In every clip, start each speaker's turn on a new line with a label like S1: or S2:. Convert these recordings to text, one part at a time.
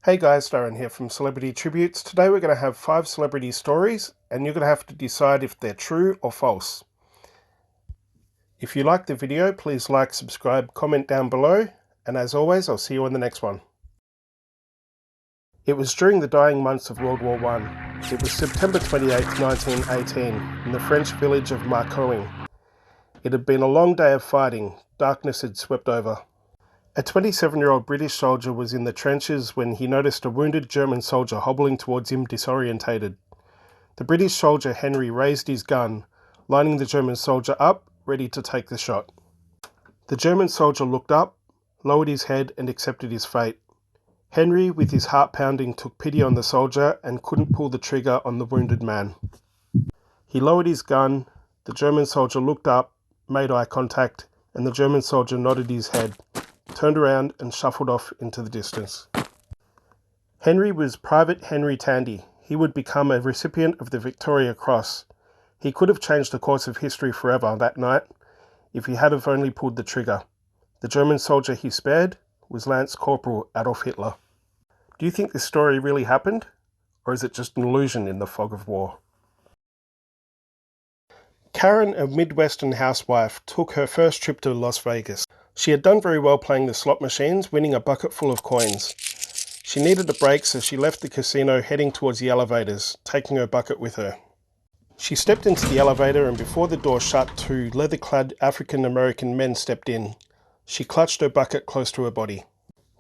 S1: Hey guys, Darren here from Celebrity Tributes. Today we're going to have 5 celebrity stories and you're going to have to decide if they're true or false. If you like the video, please like, subscribe, comment down below, and as always, I'll see you on the next one. It was during the dying months of World War I. It was September 28, 1918, in the French village of Marcoing. It had been a long day of fighting. Darkness had swept over. A 27-year-old British soldier was in the trenches when he noticed a wounded German soldier hobbling towards him disorientated. The British soldier Henry raised his gun, lining the German soldier up, ready to take the shot. The German soldier looked up, lowered his head and accepted his fate. Henry, with his heart pounding, took pity on the soldier and couldn't pull the trigger on the wounded man. He lowered his gun, the German soldier looked up, made eye contact, and the German soldier nodded his head, turned around and shuffled off into the distance. Henry was Private Henry Tandy. He would become a recipient of the Victoria Cross. He could have changed the course of history forever that night if he had have only pulled the trigger. The German soldier he spared was Lance Corporal Adolf Hitler. Do you think this story really happened, or is it just an illusion in the fog of war? Karen, a Midwestern housewife, took her first trip to Las Vegas. She had done very well playing the slot machines, winning a bucket full of coins. She needed a break, so she left the casino heading towards the elevators, taking her bucket with her. She stepped into the elevator and before the door shut, 2 leather-clad African-American men stepped in. She clutched her bucket close to her body.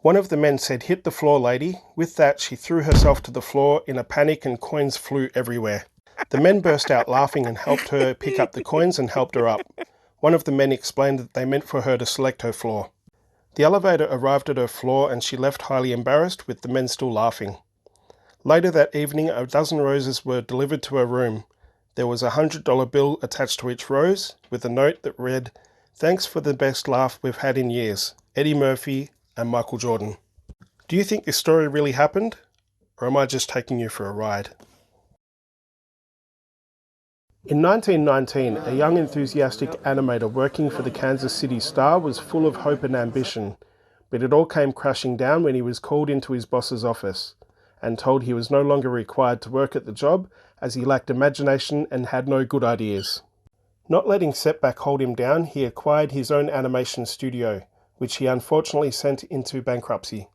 S1: One of the men said, "Hit the floor, lady." With that, she threw herself to the floor in a panic and coins flew everywhere. The men burst out laughing and helped her pick up the coins and helped her up. One of the men explained that they meant for her to select her floor. The elevator arrived at her floor and she left highly embarrassed, with the men still laughing. Later that evening, a dozen roses were delivered to her room. There was a $100 bill attached to each rose, with a note that read, "Thanks for the best laugh we've had in years, Eddie Murphy and Michael Jordan." Do you think this story really happened, or am I just taking you for a ride? In 1919, a young enthusiastic animator working for the Kansas City Star was full of hope and ambition, but it all came crashing down when he was called into his boss's office and told he was no longer required to work at the job as he lacked imagination and had no good ideas. Not letting setback hold him down, he acquired his own animation studio, which he unfortunately sent into bankruptcy.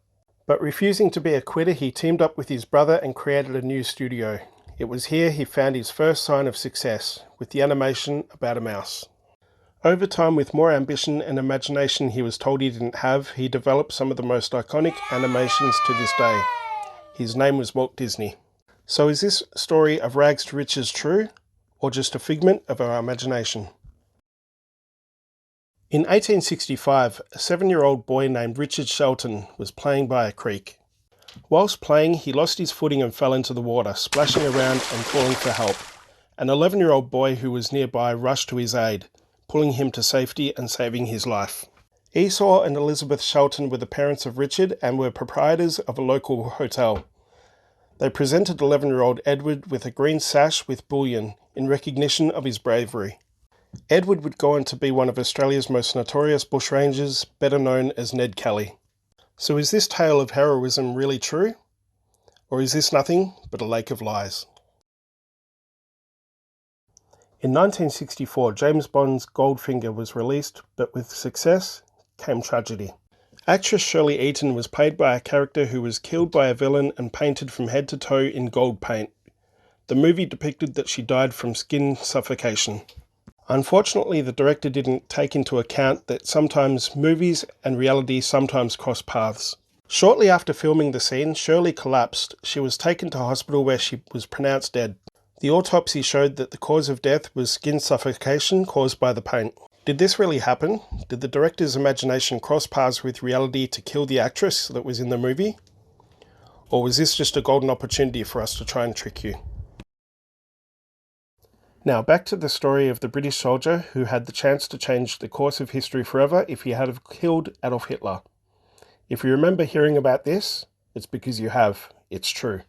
S1: But refusing to be a quitter, he teamed up with his brother and created a new studio. It was here he found his first sign of success, with the animation about a mouse. Over time, with more ambition and imagination he was told he didn't have, he developed some of the most iconic animations to this day. His name was Walt Disney. So is this story of rags to riches true, or just a figment of our imagination? In 1865, a 7-year-old boy named Richard Shelton was playing by a creek. Whilst playing, he lost his footing and fell into the water, splashing around and calling for help. An 11-year-old boy who was nearby rushed to his aid, pulling him to safety and saving his life. Esau and Elizabeth Shelton were the parents of Richard and were proprietors of a local hotel. They presented 11-year-old Edward with a green sash with bullion in recognition of his bravery. Edward would go on to be one of Australia's most notorious bushrangers, better known as Ned Kelly. So is this tale of heroism really true? Or is this nothing but a lake of lies? In 1964, James Bond's Goldfinger was released, but with success came tragedy. Actress Shirley Eaton was played by a character who was killed by a villain and painted from head to toe in gold paint. The movie depicted that she died from skin suffocation. Unfortunately, the director didn't take into account that sometimes movies and reality sometimes cross paths. Shortly after filming the scene, Shirley collapsed. She was taken to hospital where she was pronounced dead. The autopsy showed that the cause of death was skin suffocation caused by the paint. Did this really happen? Did the director's imagination cross paths with reality to kill the actress that was in the movie? Or was this just a golden opportunity for us to try and trick you? Now, back to the story of the British soldier who had the chance to change the course of history forever if he had killed Adolf Hitler. If you remember hearing about this, it's because you have. It's true.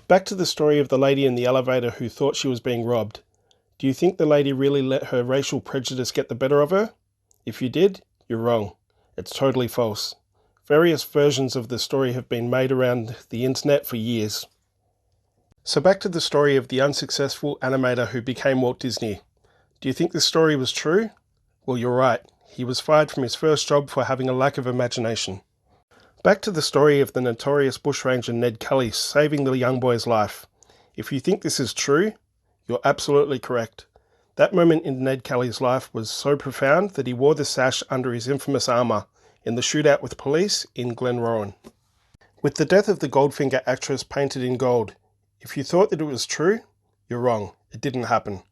S1: Back to the story of the lady in the elevator who thought she was being robbed. Do you think the lady really let her racial prejudice get the better of her? If you did, you're wrong. It's totally false. Various versions of the story have been made around the internet for years. So back to the story of the unsuccessful animator who became Walt Disney. Do you think this story was true? Well, you're right. He was fired from his first job for having a lack of imagination. Back to the story of the notorious bushranger Ned Kelly saving the young boy's life. If you think this is true, you're absolutely correct. That moment in Ned Kelly's life was so profound that he wore the sash under his infamous armour in the shootout with police in Glenrowan. With the death of the Goldfinger actress painted in gold, if you thought that it was true, you're wrong. It didn't happen.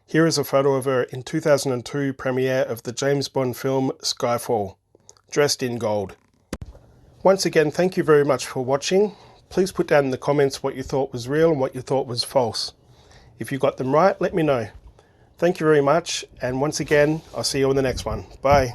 S1: Here is a photo of her in 2002 premiere of the James Bond film Skyfall, dressed in gold. Once again, thank you very much for watching. Please put down in the comments what you thought was real and what you thought was false. If you got them right, let me know. Thank you very much, and once again, I'll see you on the next one. Bye.